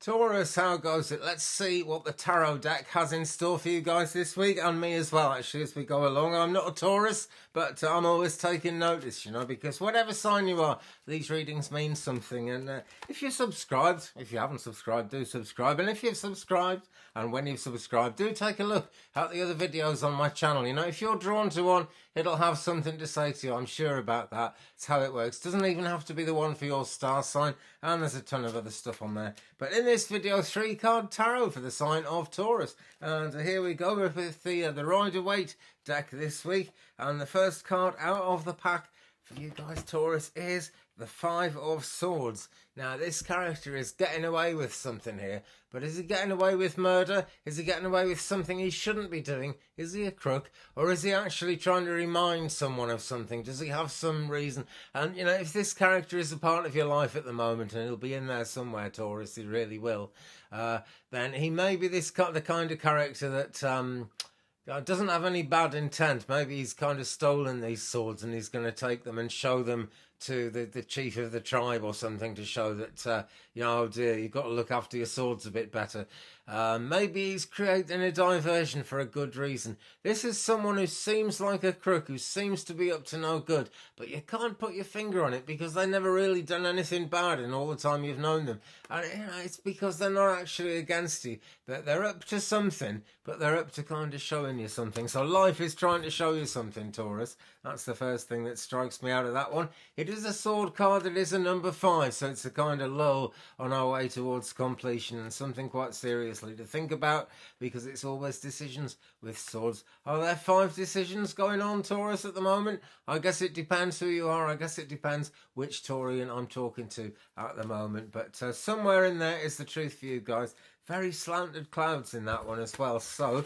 Taurus, how goes it? Let's see what the tarot deck has in store for you guys this week, and me as well, actually, as we go along. I'm not a Taurus, but I'm always taking notice, because whatever sign you are, these readings mean something. And if you're subscribed, if you haven't subscribed, do subscribe. And if you've subscribed, and when you've subscribed, do take a look at the other videos on my channel. If you're drawn to one, it'll have something to say to you. I'm sure about that. It's how it works. Doesn't even have to be the one for your star sign, and there's a ton of other stuff on there. But in this video, 3-card tarot for the sign of Taurus. And here we go with the Rider-Waite deck this week. And the first card out of the pack for you guys, Taurus, is the 5 of Swords. Now, this character is getting away with something here, but is he getting away with murder? Is he getting away with something he shouldn't be doing? Is he a crook? Or is he actually trying to remind someone of something? Does he have some reason? And, if this character is a part of your life at the moment, and he'll be in there somewhere, Taurus, he really will, then he may be the kind of character that doesn't have any bad intent. Maybe he's kind of stolen these swords and he's going to take them and show them to the chief of the tribe or something, to show that, oh dear, you've got to look after your swords a bit better. Maybe he's creating a diversion for a good reason. This is someone who seems like a crook, who seems to be up to no good, but you can't put your finger on it because they've never really done anything bad in all the time you've known them. And it's because they're not actually against you. They're up to something, but they're up to kind of showing you something. So life is trying to show you something, Taurus. That's the first thing that strikes me out of that one. It is a sword card that is a number 5, so it's a kind of lull on our way towards completion, and something quite seriously to think about, because it's always decisions with swords. Are there 5 decisions going on, Taurus, at the moment? I guess it depends who you are. I guess it depends which Taurian I'm talking to at the moment. But somewhere in there is the truth for you guys. Very slanted clouds in that one as well. So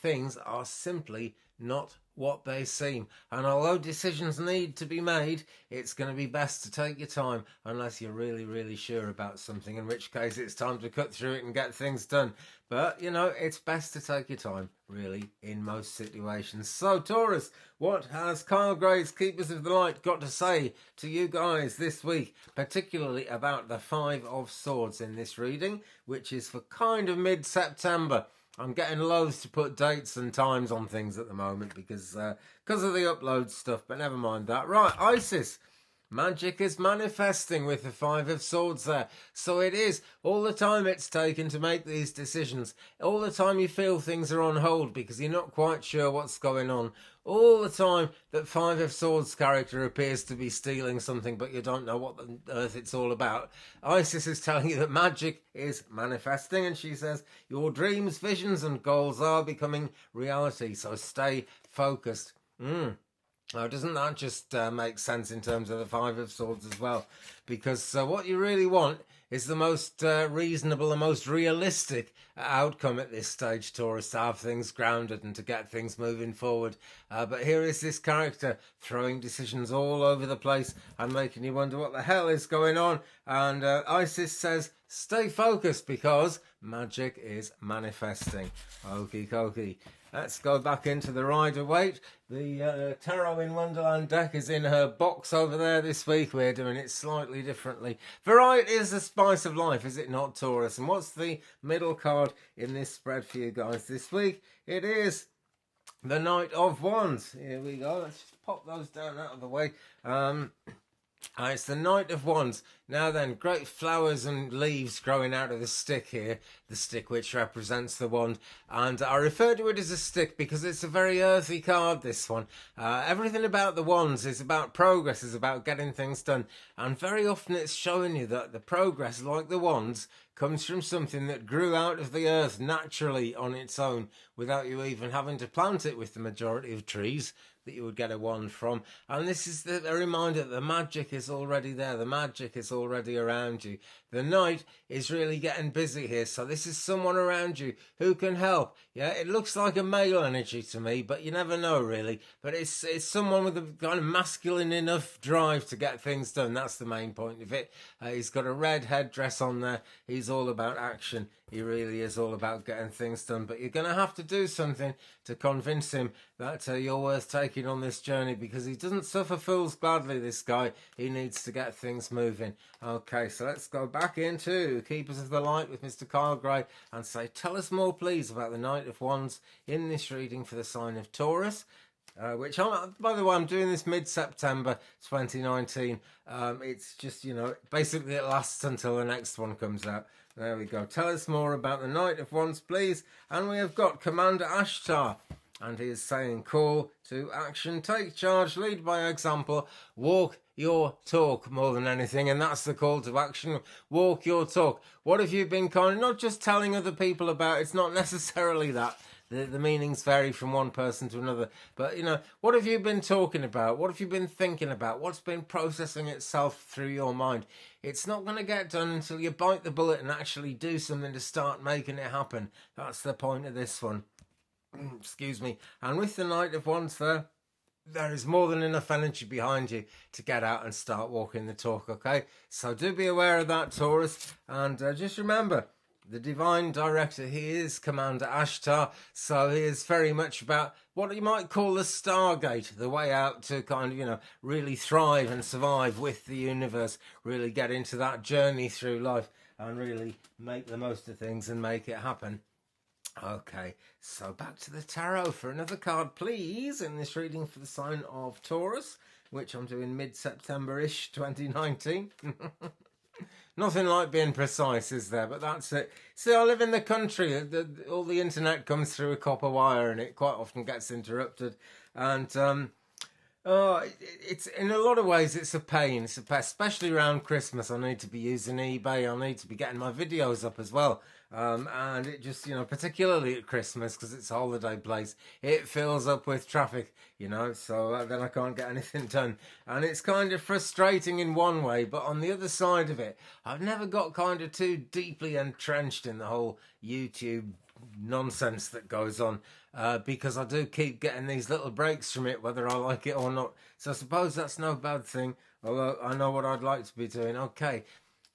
things are simply not what they seem, and although decisions need to be made, it's going to be best to take your time, unless you're really sure about something, in which case it's time to cut through it and get things done. But it's best to take your time, really, in most situations. So Taurus, what has Kyle Gray's Keepers of the Light got to say to you guys this week, particularly about the 5 of Swords in this reading, which is for kind of mid-September? I'm getting loath to put dates and times on things at the moment because of the upload stuff, but never mind that. Right, Isis. Magic is manifesting with the 5 of Swords there. So it is. All the time it's taken to make these decisions. All the time you feel things are on hold because you're not quite sure what's going on. All the time that 5 of Swords character appears to be stealing something, but you don't know what on earth it's all about. Isis is telling you that magic is manifesting, and she says your dreams, visions and goals are becoming reality. So stay focused. Now, doesn't that just make sense in terms of the 5 of Swords as well? Because what you really want is the most reasonable, the most realistic outcome at this stage, Taurus, to have things grounded and to get things moving forward. But here is this character throwing decisions all over the place and making you wonder what the hell is going on. And Isis says, stay focused because magic is manifesting. Okie dokie. Let's go back into the Rider-Waite. The Tarot in Wonderland deck is in her box over there this week. We're doing it slightly differently. Variety is the spice of life, is it not, Taurus? And what's the middle card in this spread for you guys this week? It is the Knight of Wands. Here we go. Let's just pop those down out of the way. It's the Knight of Wands. Now then, great flowers and leaves growing out of the stick here, the stick which represents the wand. And I refer to it as a stick because it's a very earthy card, this one. Everything about the wands is about progress, is about getting things done. And very often it's showing you that the progress, like the wands, comes from something that grew out of the earth naturally on its own, without you even having to plant it with the majority of trees that you would get a wand from. And this is a reminder that the magic is already there. The magic is already around you. The knight is really getting busy here. So this is someone around you who can help. Yeah, it looks like a male energy to me, but you never know really. But it's someone with a kind of masculine enough drive to get things done. That's the main point of it. He's got a red headdress on there. He's all about action He really is all about getting things done. But you're going to have to do something to convince him that you're worth taking on this journey, because he doesn't suffer fools gladly, this guy. He needs to get things moving. Okay, so let's go back into Keepers of the Light with Mr. Kyle Gray and say, tell us more, please, about the Knight of Wands in this reading for the sign of Taurus. Which, by the way, I'm doing this mid-September 2019. It's just, basically it lasts until the next one comes out. There we go. Tell us more about the Knight of Wands, please. And we have got Commander Ashtar. And he is saying, call to action, take charge, lead by example, walk your talk more than anything. And that's the call to action, walk your talk. What have you been not just telling other people about? It's not necessarily that. The meanings vary from one person to another. But, what have you been talking about? What have you been thinking about? What's been processing itself through your mind? It's not going to get done until you bite the bullet and actually do something to start making it happen. That's the point of this one. Excuse me. And with the Knight of Wands there is more than enough energy behind you to get out and start walking the talk, okay? So do be aware of that, Taurus. And just remember, the Divine Director, he is Commander Ashtar, so he is very much about what you might call the Stargate, the way out to kind of, really thrive and survive with the universe, really get into that journey through life and really make the most of things and make it happen. Okay, so back to the tarot for another card, please, in this reading for the sign of Taurus, which I'm doing mid-September-ish 2019. Nothing like being precise, is there? But that's it. See, I live in the country. All the internet comes through a copper wire, and it quite often gets interrupted. And it's in a lot of ways it's a pain. It's a pain, especially around Christmas. I need to be using eBay. I need to be getting my videos up as well. And it just, particularly at Christmas, because it's a holiday place, it fills up with traffic, so then I can't get anything done. And it's kind of frustrating in one way, but on the other side of it, I've never got kind of too deeply entrenched in the whole YouTube nonsense that goes on, because I do keep getting these little breaks from it, whether I like it or not. So I suppose that's no bad thing, although I know what I'd like to be doing. Okay.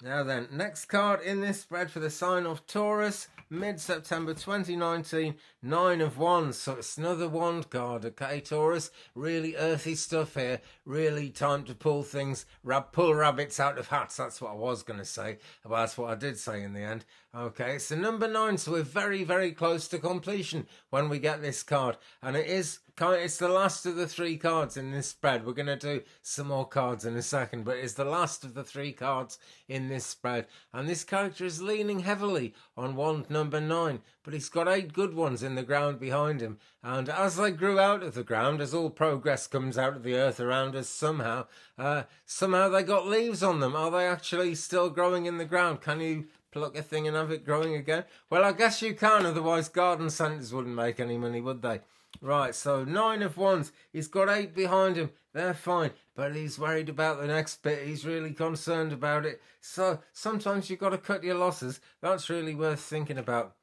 Now then, next card in this spread for the sign of Taurus, mid-September 2019, Nine of Wands. So it's another wand card, okay, Taurus? Really earthy stuff here. Really time to pull things, pull rabbits out of hats. That's what I was going to say. Well, that's what I did say in the end. Okay, it's the number 9, so we're very, very close to completion when we get this card. And it's the last of the 3 cards in this spread. We're going to do some more cards in a second, but it's the last of the 3 cards in this spread. And this character is leaning heavily on wand number 9, but he's got 8 good ones in the ground behind him. And as they grew out of the ground, as all progress comes out of the earth around us somehow they got leaves on them. Are they actually still growing in the ground? Can you pluck a thing and have it growing again? Well, I guess you can, otherwise garden centres wouldn't make any money, would they? Right, so 9 of Wands. He's got 8 behind him. They're fine, but he's worried about the next bit. He's really concerned about it. So sometimes you've got to cut your losses. That's really worth thinking about.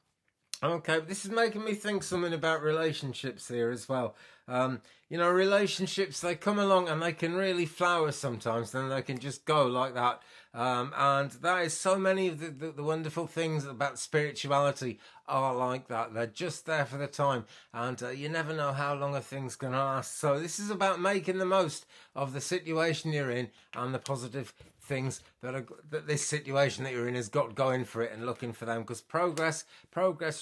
Okay, this is making me think something about relationships here as well. Relationships, they come along and they can really flower sometimes, then they can just go like that. And that is so many of the wonderful things about spirituality are like that. They're just there for the time, and you never know how long a thing's going to last. So this is about making the most of the situation you're in and the positive things that this situation that you're in has got going for it, and looking for them, because progress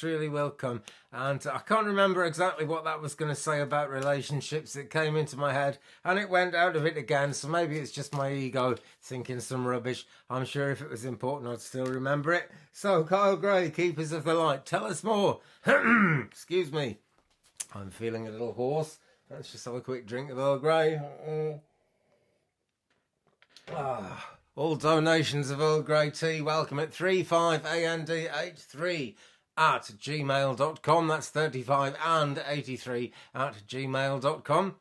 really will come. And I can't remember exactly what that was going to say about relationships. It came into my head and it went out of it again, so maybe it's just my ego thinking some rubbish. I'm sure if it was important I'd still remember it. So Kyle Gray, Keepers of the Light, tell us more. Excuse me, I'm feeling a little hoarse. Let's just have a quick drink of Earl Grey. All donations of Earl Grey tea welcome at 35and83@gmail.com. That's 35 and 83@gmail.com.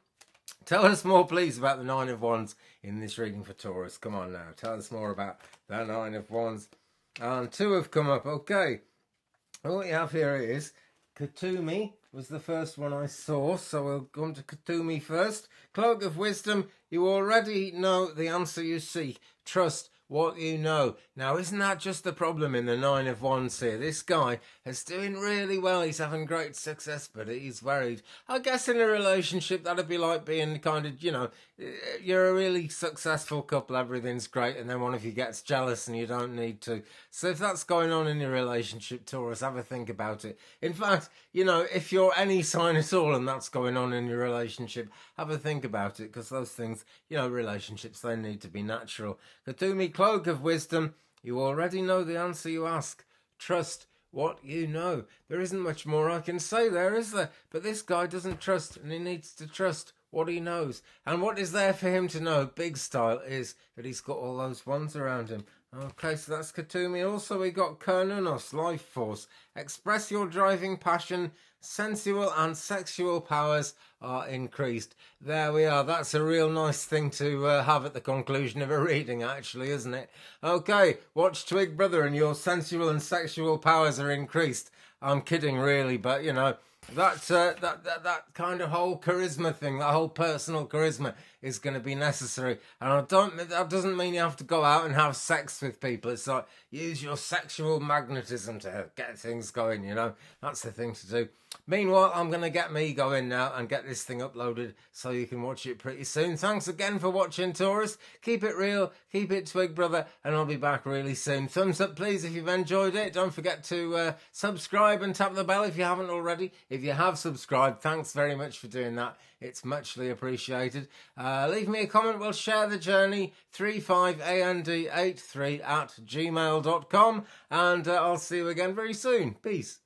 Tell us more, please, about the 9 of Wands in this reading for Taurus. Come on now, tell us more about the 9 of Wands. And 2 have come up. Okay, all we have here is Katumi was the first one I saw, so we'll come to Katumi first. Cloak of Wisdom, you already know the answer you seek. Trust what you know. Now, isn't that just the problem in the Nine of Wands here? This guy is doing really well. He's having great success, but he's worried. I guess in a relationship, that'd be like being kind of, you're a really successful couple, everything's great, and then one of you gets jealous and you don't need to. So if that's going on in your relationship, Taurus, have a think about it. In fact, if you're any sign at all and that's going on in your relationship, have a think about it, because those things, relationships, they need to be natural. Katumi, Cloak of Wisdom, you already know the answer you ask. Trust what you know. There isn't much more I can say there, is there? But this guy doesn't trust, and he needs to trust what he knows. And what is there for him to know, big style, is that he's got all those wands around him. Okay, so that's Katumi. Also, we got Kernunos, Life Force. Express your driving passion. Sensual and sexual powers are increased. There we are. That's a real nice thing to have at the conclusion of a reading, actually, isn't it? Okay, watch Twig, brother, and your sensual and sexual powers are increased. I'm kidding, really, but, that kind of whole charisma thing, that whole personal charisma is going to be necessary. And that doesn't mean you have to go out and have sex with people. It's like, use your sexual magnetism to get things going, That's the thing to do. Meanwhile, I'm going to get me going now and get this thing uploaded so you can watch it pretty soon. Thanks again for watching, Taurus. Keep it real, keep it Twig, brother, and I'll be back really soon. Thumbs up, please, if you've enjoyed it. Don't forget to subscribe and tap the bell if you haven't already. If you have subscribed, thanks very much for doing that. It's muchly appreciated. Leave me a comment. We'll share the journey. 35and83 at gmail.com. And I'll see you again very soon. Peace.